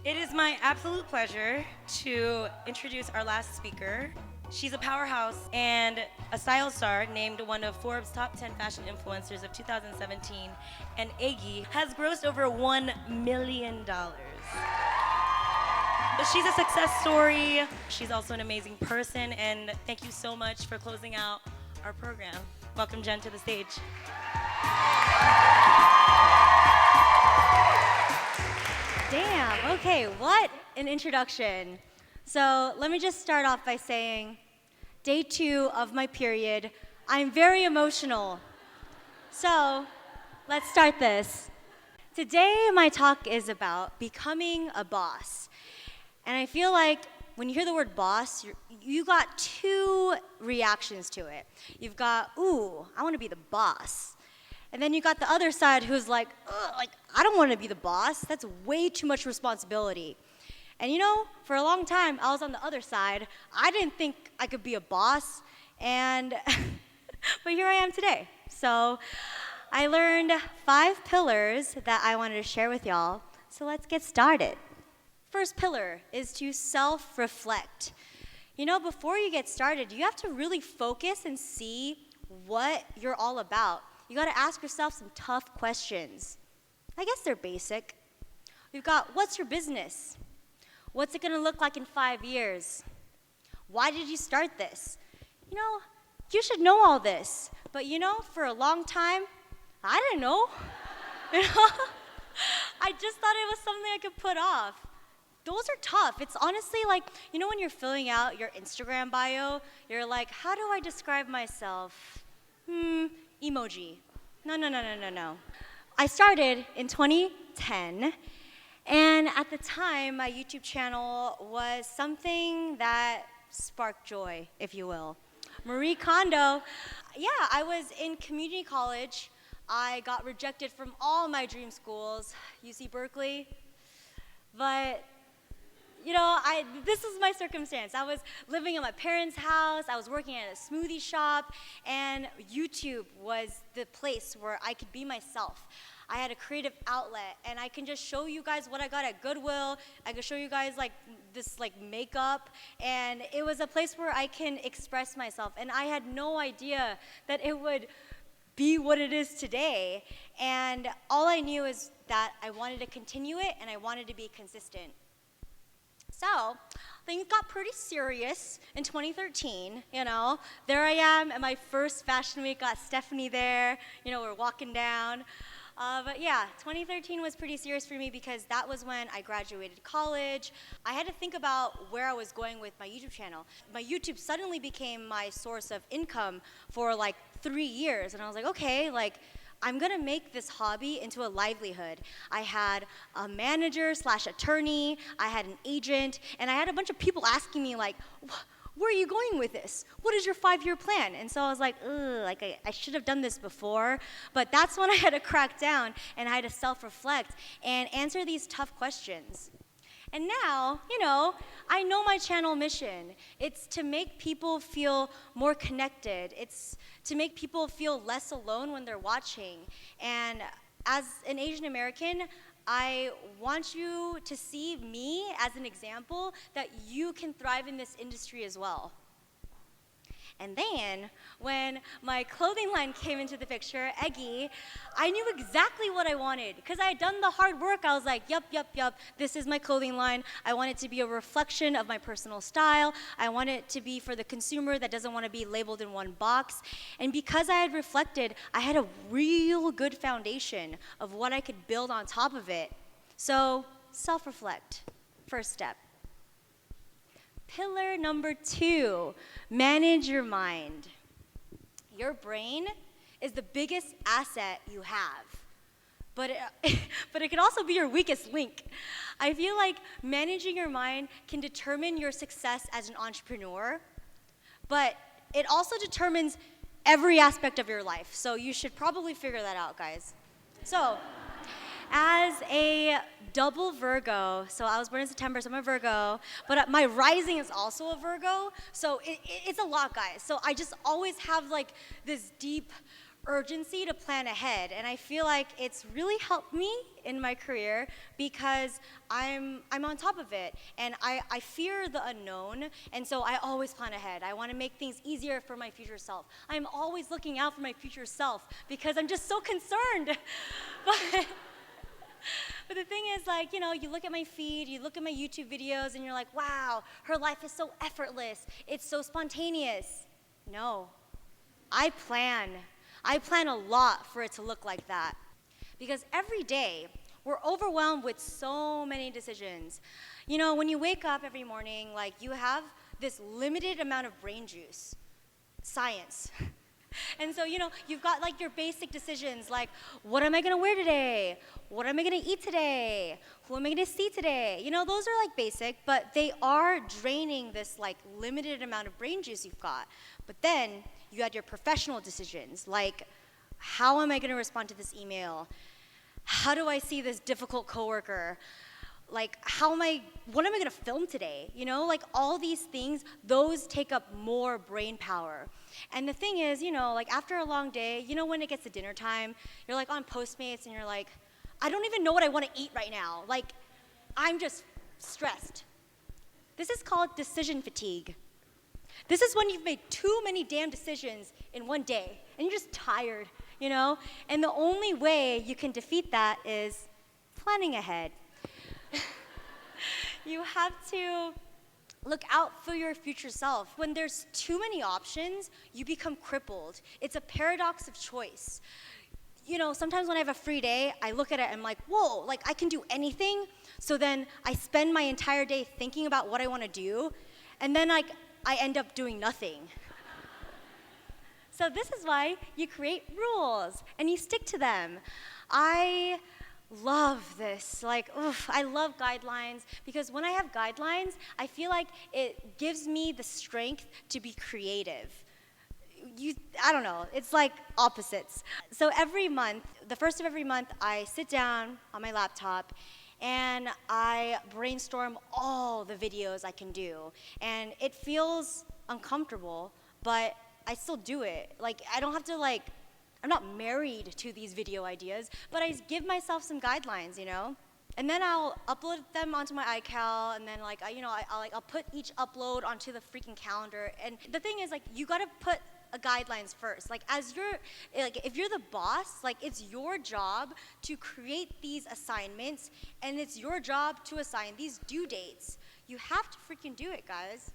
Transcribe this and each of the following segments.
It is my absolute pleasure to introduce our last speaker. She's a powerhouse and a style star named one of Forbes' top 10 fashion influencers of 2017, and Iggy has grossed over $1 million. But she's a success story. She's also an amazing person, and thank you so much for closing out our program. Welcome, Jen, to the stage. Damn, okay, what an introduction. So let me just start off by saying, day 2 of my period, I'm very emotional. So let's start this. Today, my talk is about becoming a boss. And I feel like when you hear the word boss, you got 2 reactions to it. You've got, ooh, I want to be the boss. And then you got the other side who's like, I don't want to be the boss. That's way too much responsibility. And you know, for a long time, I was on the other side. I didn't think I could be a boss, and but here I am today. So I learned 5 pillars that I wanted to share with y'all. So let's get started. First pillar is to self-reflect. You know, before you get started, you have to really focus and see what you're all about. You gotta ask yourself some tough questions. I guess they're basic. We've got, what's your business? What's it gonna look like in 5 years? Why did you start this? You know, you should know all this. But you know, for a long time, I didn't know. You know? I just thought it was something I could put off. Those are tough. It's honestly like, you know when you're filling out your Instagram bio, you're like, how do I describe myself? Emoji. No. I started in 2010, and at the time, my YouTube channel was something that sparked joy, if you will. Marie Kondo. Yeah, I was in community college. I got rejected from all my dream schools, UC Berkeley, but you know, this is my circumstance. I was living in my parents' house, I was working at a smoothie shop, and YouTube was the place where I could be myself. I had a creative outlet, and I can just show you guys what I got at Goodwill. I could show you guys this makeup, and it was a place where I can express myself, and I had no idea that it would be what it is today. And all I knew is that I wanted to continue it, and I wanted to be consistent. So things got pretty serious in 2013, you know. There I am at my first fashion week, got Stephanie there, you know, we're walking down. But yeah, 2013 was pretty serious for me because that was when I graduated college. I had to think about where I was going with my YouTube channel. My YouTube suddenly became my source of income for like 3 years, and I was like, okay, I'm gonna make this hobby into a livelihood. I had a manager / attorney, I had an agent, and I had a bunch of people asking me like, where are you going with this? What is your 5-year plan? And so I was like, I should have done this before, but that's when I had to crack down and I had to self-reflect and answer these tough questions. And now, you know, I know my channel mission. It's to make people feel more connected. It's to make people feel less alone when they're watching. And as an Asian American, I want you to see me as an example that you can thrive in this industry as well. And then, when my clothing line came into the picture, Iggy, I knew exactly what I wanted because I had done the hard work. I was like, yup, this is my clothing line. I want it to be a reflection of my personal style. I want it to be for the consumer that doesn't want to be labeled in one box. And because I had reflected, I had a real good foundation of what I could build on top of it. So, self-reflect, first step. Pillar number 2, manage your mind. Your brain is the biggest asset you have, but it can also be your weakest link. I feel like managing your mind can determine your success as an entrepreneur, but it also determines every aspect of your life. So you should probably figure that out, guys. So, as a double Virgo, so I was born in September, so I'm a Virgo, but my rising is also a Virgo, so it's a lot, guys. So I just always have this deep urgency to plan ahead, and I feel like it's really helped me in my career because I'm on top of it, and I fear the unknown, and so I always plan ahead. I want to make things easier for my future self. I'm always looking out for my future self because I'm just so concerned. But the thing is, like, you know, you look at my feed, you look at my YouTube videos, and you're like, wow, her life is so effortless. It's so spontaneous. No, I plan. I plan a lot for it to look like that. Because every day, we're overwhelmed with so many decisions. You know, when you wake up every morning, like, you have this limited amount of brain juice. Science. And so, you know, you've got like your basic decisions like, what am I gonna wear today? What am I gonna eat today? Who am I gonna see today? You know, those are like basic, but they are draining this like limited amount of brain juice you've got. But then you had your professional decisions like, how am I gonna respond to this email? How do I see this difficult coworker? Like, what am I gonna film today? You know, like all these things, those take up more brain power. And the thing is, you know, like after a long day, you know, when it gets to dinner time, you're like on Postmates and you're like, I don't even know what I wanna eat right now. Like, I'm just stressed. This is called decision fatigue. This is when you've made too many damn decisions in one day and you're just tired, you know? And the only way you can defeat that is planning ahead. You have to look out for your future self. When there's too many options, you become crippled. It's a paradox of choice. You know, sometimes when I have a free day, I look at it and I'm like, whoa, like I can do anything. So then I spend my entire day thinking about what I want to do, and then like I end up doing nothing. So this is why you create rules and you stick to them. I love this. Like, oof, I love guidelines because when I have guidelines, I feel like it gives me the strength to be creative. I don't know, it's like opposites. So every month, the first of every month, I sit down on my laptop and I brainstorm all the videos I can do. And it feels uncomfortable, but I still do it. Like, I don't have to like, I'm not married to these video ideas, but I give myself some guidelines, you know? And then I'll upload them onto my iCal, and then like, I'll put each upload onto the freaking calendar. And the thing is, like, you gotta put guidelines first. Like, if you're the boss, like, it's your job to create these assignments, and it's your job to assign these due dates. You have to freaking do it, guys.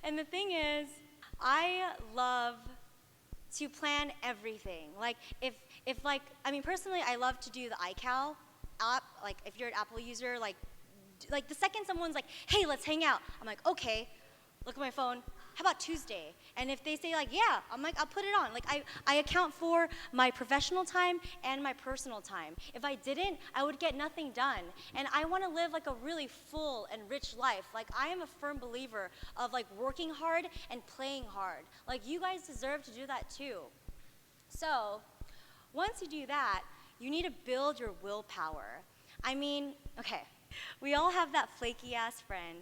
And the thing is, I love to plan everything. Like, personally, I love to do the iCal app. Like, if you're an Apple user, like the second someone's like, hey, let's hang out, I'm like, okay, look at my phone, how about Tuesday? And if they say like, yeah, I'm like, I'll put it on. Like, I account for my professional time and my personal time. If I didn't, I would get nothing done. And I wanna live like a really full and rich life. Like, I am a firm believer of like working hard and playing hard. Like, you guys deserve to do that too. So, once you do that, you need to build your willpower. I mean, okay, we all have that flaky ass friend,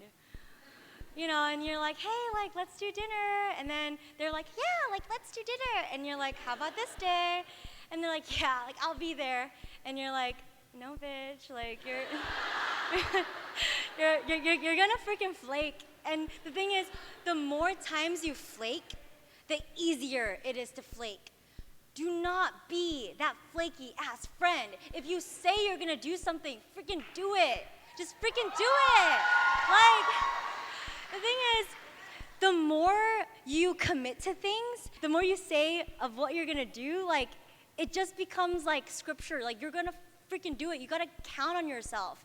you know, and you're like, hey, like, let's do dinner. And then they're like, yeah, like, let's do dinner. And you're like, how about this day? And they're like, yeah, like, I'll be there. And you're like, no, bitch, like, you're gonna freaking flake. And the thing is, the more times you flake, the easier it is to flake. Do not be that flaky ass friend. If you say you're gonna do something, freaking do it. Just freaking do it. Like, the thing is, the more you commit to things, the more you say of what you're gonna do, like, it just becomes like scripture. Like, you're gonna freaking do it. You gotta count on yourself.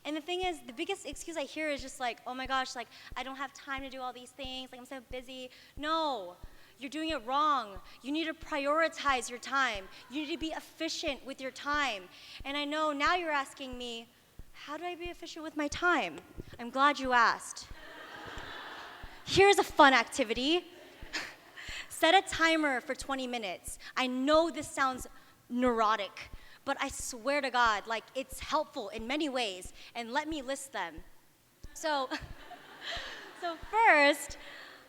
And the thing is, the biggest excuse I hear is just like, oh my gosh, like, I don't have time to do all these things. Like, I'm so busy. No, you're doing it wrong. You need to prioritize your time. You need to be efficient with your time. And I know now you're asking me, how do I be efficient with my time? I'm glad you asked. Here's a fun activity. Set a timer for 20 minutes. I know this sounds neurotic, but I swear to God, like, it's helpful in many ways, and let me list them. So first,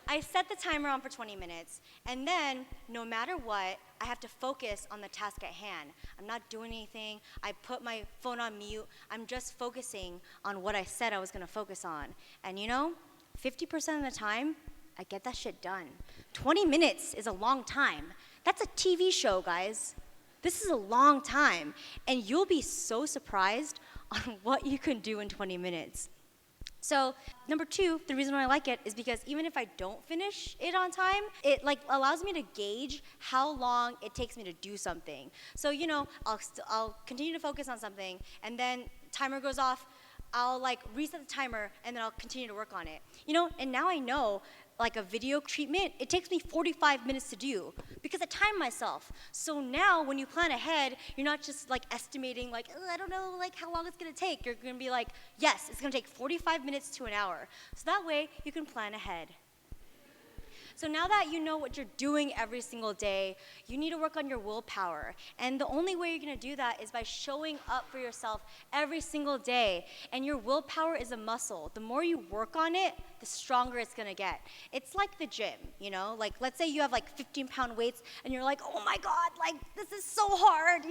I set the timer on for 20 minutes, and then, no matter what, I have to focus on the task at hand. I'm not doing anything. I put my phone on mute. I'm just focusing on what I said I was gonna focus on. And 50% of the time, I get that shit done. 20 minutes is a long time. That's a TV show, guys. This is a long time. And you'll be so surprised on what you can do in 20 minutes. So number 2, the reason why I like it is because even if I don't finish it on time, it allows me to gauge how long it takes me to do something. So I'll continue to focus on something, and then timer goes off. I'll reset the timer, and then I'll continue to work on it. And now I know a video treatment, it takes me 45 minutes to do because I time myself. So now when you plan ahead, you're not just estimating I don't know how long it's gonna take. You're gonna be yes, it's gonna take 45 minutes to an hour. So that way you can plan ahead. So now that you know what you're doing every single day, you need to work on your willpower. And the only way you're gonna do that is by showing up for yourself every single day. And your willpower is a muscle. The more you work on it, the stronger it's gonna get. It's like the gym, let's say you have 15-pound weights and you're oh my God, this is so hard,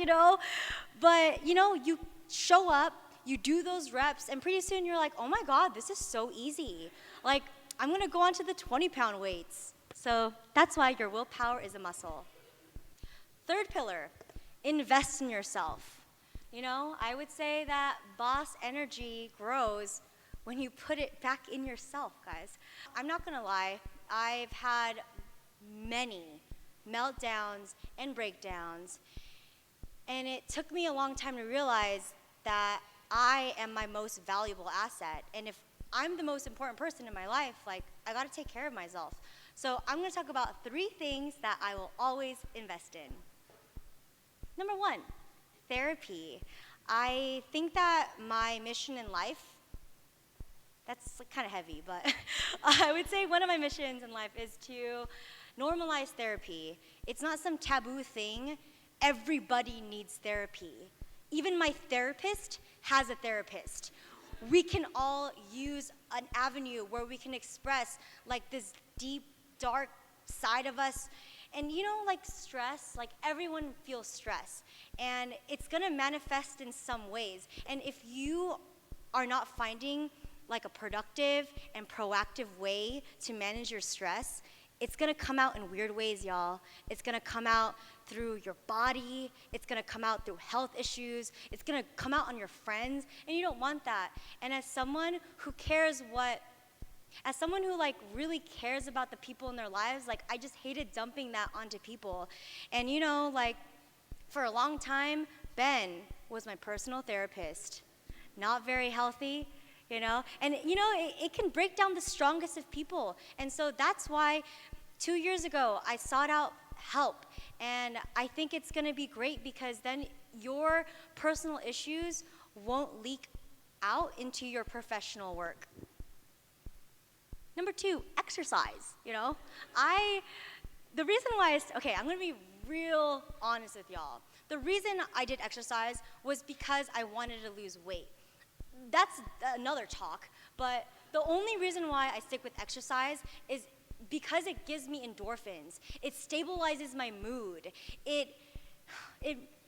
But, you show up, you do those reps, and pretty soon you're oh my God, this is so easy. I'm gonna go on to the 20-pound weights. So that's why your willpower is a muscle. Third pillar, invest in yourself. I would say that boss energy grows when you put it back in yourself, guys. I'm not gonna lie, I've had many meltdowns and breakdowns, and it took me a long time to realize that I am my most valuable asset. And if I'm the most important person in my life, I gotta take care of myself. So I'm gonna talk about 3 things that I will always invest in. Number 1, therapy. I think that my mission in life, that's kind of heavy, but I would say one of my missions in life is to normalize therapy. It's not some taboo thing. Everybody needs therapy. Even my therapist has a therapist. We can all use an avenue where we can express this deep, dark side of us. And stress, everyone feels stress. And it's gonna manifest in some ways. And if you are not finding a productive and proactive way to manage your stress, it's gonna come out in weird ways, y'all. It's gonna come out through your body. It's gonna come out through health issues. It's gonna come out on your friends, and you don't want that. And as someone who really cares about the people in their lives, I just hated dumping that onto people. And for a long time, Ben was my personal therapist. Not very healthy, And it can break down the strongest of people. And so that's why 2 years ago, I sought out help. And I think it's gonna be great because then your personal issues won't leak out into your professional work. Number 2, exercise, The reason why I'm gonna be real honest with y'all. The reason I did exercise was because I wanted to lose weight. That's another talk, but the only reason why I stick with exercise is because it gives me endorphins. It stabilizes my mood. It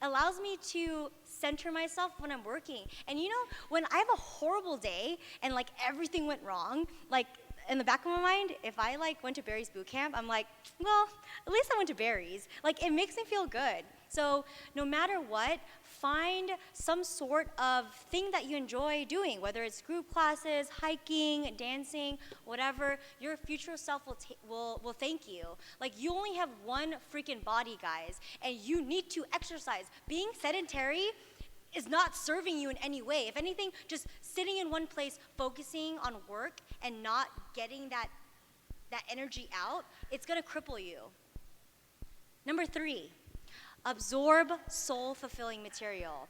allows me to center myself when I'm working. And when I have a horrible day and everything went wrong, in the back of my mind, if I went to Barry's boot camp, I'm well, at least I went to Barry's. It makes me feel good. So no matter what, find some sort of thing that you enjoy doing, whether it's group classes, hiking, dancing, whatever. Your future self will thank you. You only have one freaking body, guys, and you need to exercise. Being sedentary is not serving you in any way. If anything, just sitting in one place, focusing on work and not getting that energy out, it's gonna cripple you. Number 3, absorb soul-fulfilling material.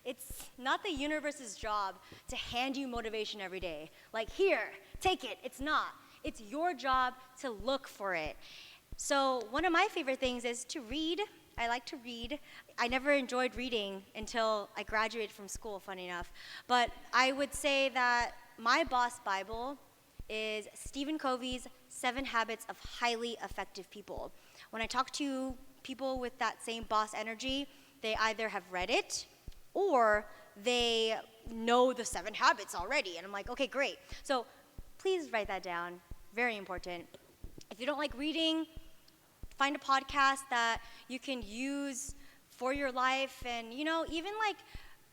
It's not the universe's job to hand you motivation every day. Here, take it. It's not. It's your job to look for it. So one of my favorite things is to read. I like to read. I never enjoyed reading until I graduated from school, funny enough. But I would say that my boss Bible is Stephen Covey's 7 Habits of Highly Effective People. When I talk to people with that same boss energy, they either have read it or they know the 7 habits already. And I'm like, okay, great. So please write that down. Very important. If you don't like reading, find a podcast that you can use for your life, and even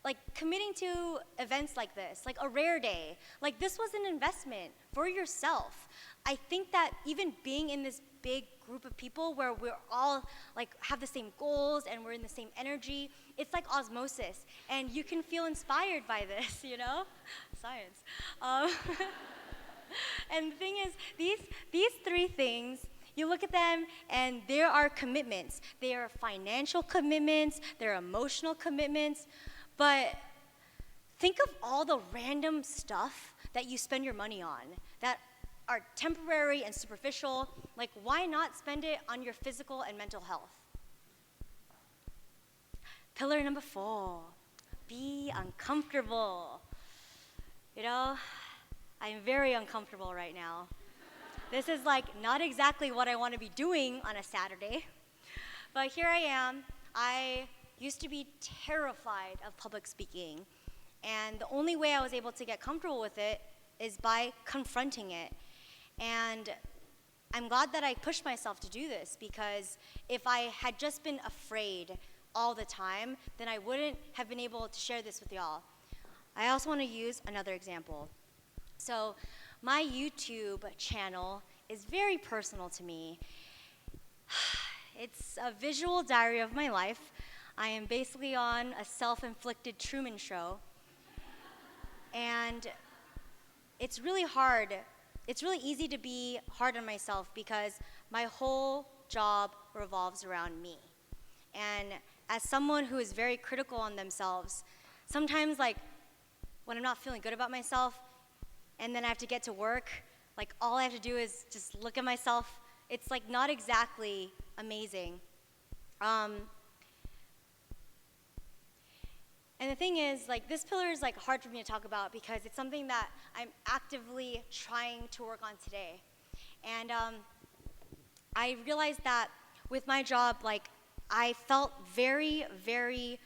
like committing to events like this, like a rare day. Like, this was an investment for yourself. I think that even being in this big group of people where we're all like have the same goals and we're in the same energy, it's like osmosis, and you can feel inspired by this, Science. And the thing is, these 3 things, you look at them and there are commitments. They are financial commitments, they're emotional commitments, but think of all the random stuff that you spend your money on that are temporary and superficial. Like, why not spend it on your physical and mental health? Pillar number 4, be uncomfortable. I'm very uncomfortable right now. This is like not exactly what I want to be doing on a Saturday, but here I am. I used to be terrified of public speaking, and the only way I was able to get comfortable with it is by confronting it. And I'm glad that I pushed myself to do this, because if I had just been afraid all the time, then I wouldn't have been able to share this with y'all. I also want to use another example. So my YouTube channel is very personal to me. It's a visual diary of my life. I am basically on a self-inflicted Truman Show. And it's really hard. It's really easy to be hard on myself because my whole job revolves around me. And as someone who is very critical on themselves, sometimes like when I'm not feeling good about myself and then I have to get to work, like all I have to do is just look at myself. It's like not exactly amazing. And the thing is, like, this pillar is like hard for me to talk about because it's something that I'm actively trying to work on today. And I realized that with my job, like, I felt very, very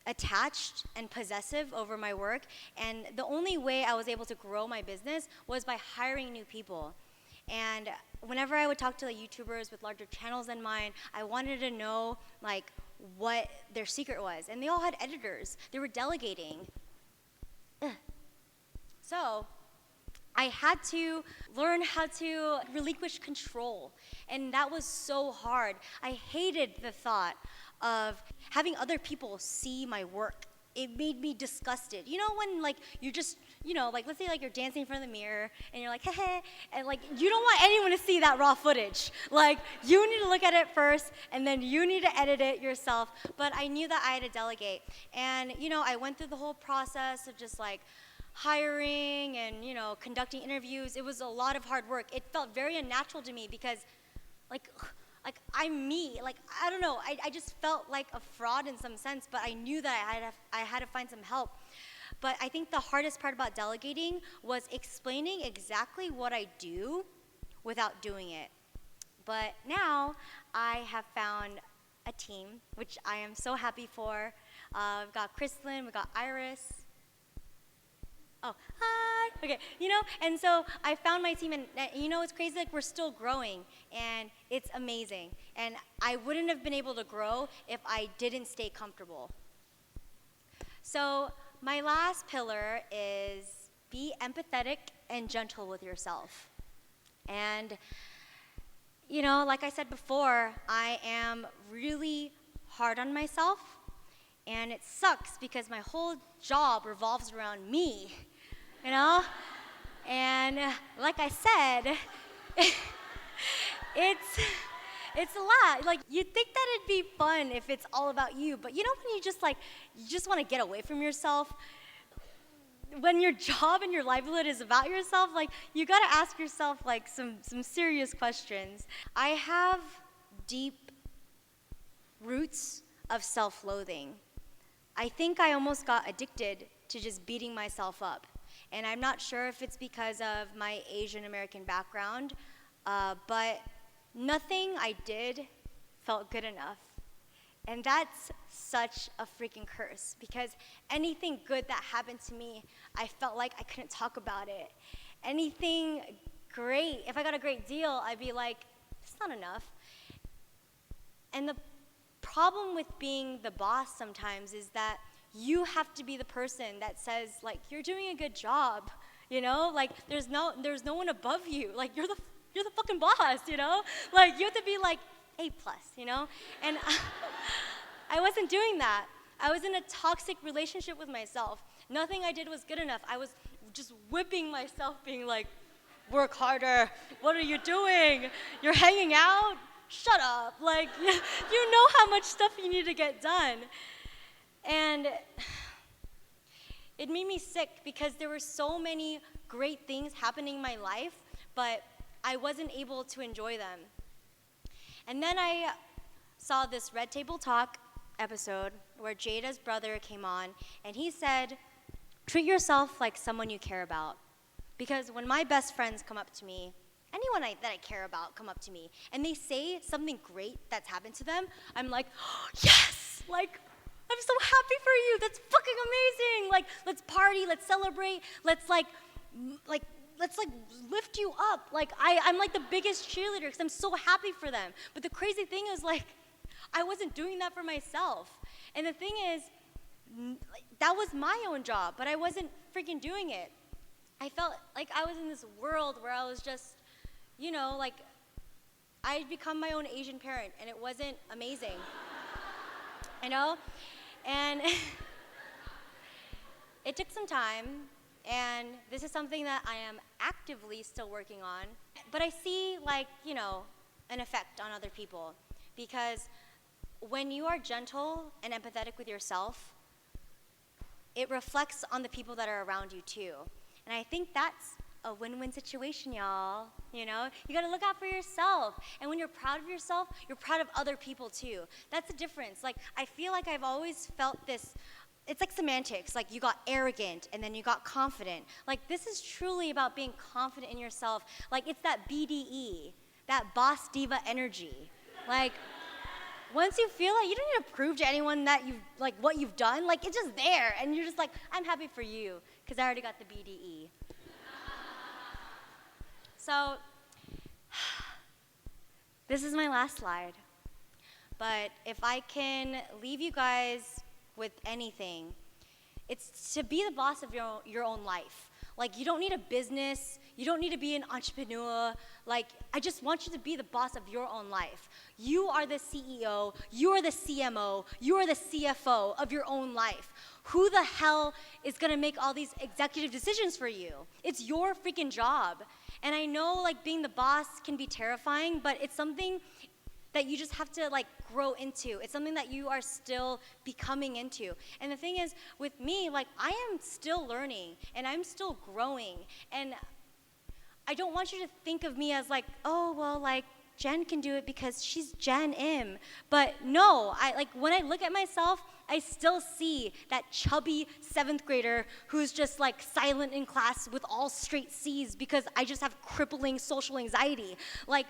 attached and possessive over my work, and the only way I was able to grow my business was by hiring new people. And whenever I would talk to like YouTubers with larger channels than mine, I wanted to know like what their secret was, and they all had editors. They were delegating. So I had to learn how to relinquish control, and that was so hard. I hated the thought of having other people see my work. It made me disgusted. You know when like you're just, like let's say like you're dancing in front of the mirror and you're like, heh, and like you don't want anyone to see that raw footage. Like you need to look at it first and then you need to edit it yourself. But I knew that I had to delegate. And I went through the whole process of just like hiring and conducting interviews. It was a lot of hard work. It felt very unnatural to me because like I'm me. Like, I don't know. I just felt like a fraud in some sense, but I knew that I had to find some help. But I think the hardest part about delegating was explaining exactly what I do without doing it. But now I have found a team, which I am so happy for. We've got Kristlyn, we've got Iris. Oh, hi. Okay, and so I found my team, and it's crazy, like we're still growing, and it's amazing. And I wouldn't have been able to grow if I didn't stay comfortable. So my last pillar is be empathetic and gentle with yourself. And, like I said before, I am really hard on myself, and it sucks because my whole job revolves around me. And like I said, it's a lot. Like, you'd think that it'd be fun if it's all about you, but when you just want to get away from yourself, when your job and your livelihood is about yourself, like, you gotta ask yourself, like, some serious questions. I have deep roots of self-loathing. I think I almost got addicted to just beating myself up. And I'm not sure if it's because of my Asian American background, but nothing I did felt good enough. And that's such a freaking curse, because anything good that happened to me, I felt like I couldn't talk about it. Anything great, if I got a great deal, I'd be like, it's not enough. And the problem with being the boss sometimes is that you have to be the person that says, like, you're doing a good job, you know? Like, there's no one above you. Like, you're the fucking boss, you know? Like, you have to be like A+, you know? And I wasn't doing that. I was in a toxic relationship with myself. Nothing I did was good enough. I was just whipping myself, being like, work harder. What are you doing? You're hanging out? Shut up. Like, you know how much stuff you need to get done. And it made me sick, because there were so many great things happening in my life, but I wasn't able to enjoy them. And then I saw this Red Table Talk episode where Jada's brother came on, and he said, treat yourself like someone you care about. Because when my best friends come up to me, anyone that I care about come up to me, and they say something great that's happened to them, I'm like, oh, yes! Like, I'm so happy for you. That's fucking amazing. Like, let's party, let's celebrate, let's lift you up. Like, I'm like the biggest cheerleader, because I'm so happy for them. But the crazy thing is, like, I wasn't doing that for myself. And the thing is, that was my own job, but I wasn't freaking doing it. I felt like I was in this world where I was just, you know, like, I'd become my own Asian parent, and it wasn't amazing. You know? And it took some time, and this is something that I am actively still working on. But I see, like, you know, an effect on other people, because when you are gentle and empathetic with yourself, it reflects on the people that are around you too. And I think that's a win-win situation, y'all. You know, you gotta look out for yourself. And when you're proud of yourself, you're proud of other people too. That's the difference. Like, I feel like I've always felt this, it's like semantics. Like, you got arrogant and then you got confident. Like, this is truly about being confident in yourself. Like, it's that BDE, that boss diva energy. Like, once you feel it, you don't need to prove to anyone that you've, like, what you've done. Like, it's just there, and you're just like, I'm happy for you, because I already got the BDE. So, this is my last slide. But if I can leave you guys with anything, it's to be the boss of your own life. Like, you don't need a business, you don't need to be an entrepreneur. Like, I just want you to be the boss of your own life. You are the CEO, you are the CMO, you are the CFO of your own life. Who the hell is gonna make all these executive decisions for you? It's your freaking job. And I know, like, being the boss can be terrifying, but it's something that you just have to, like, grow into. It's something that you are still becoming into. And the thing is, with me, like, I am still learning, and I'm still growing. And I don't want you to think of me as like, oh, well, like, Jen can do it because she's Jenn Im. But no, when I look at myself, I still see that chubby 7th grader who's just, like, silent in class with all straight C's because I just have crippling social anxiety. Like,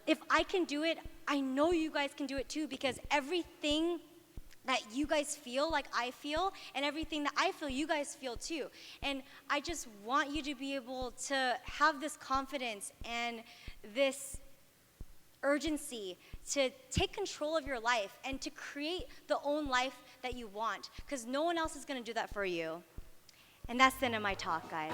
if I can do it, I know you guys can do it too, because everything that you guys feel like I feel, and everything that I feel you guys feel too. And I just want you to be able to have this confidence and this urgency to take control of your life and to create the own life that you want, because no one else is going to do that for you. And that's the end of my talk, guys.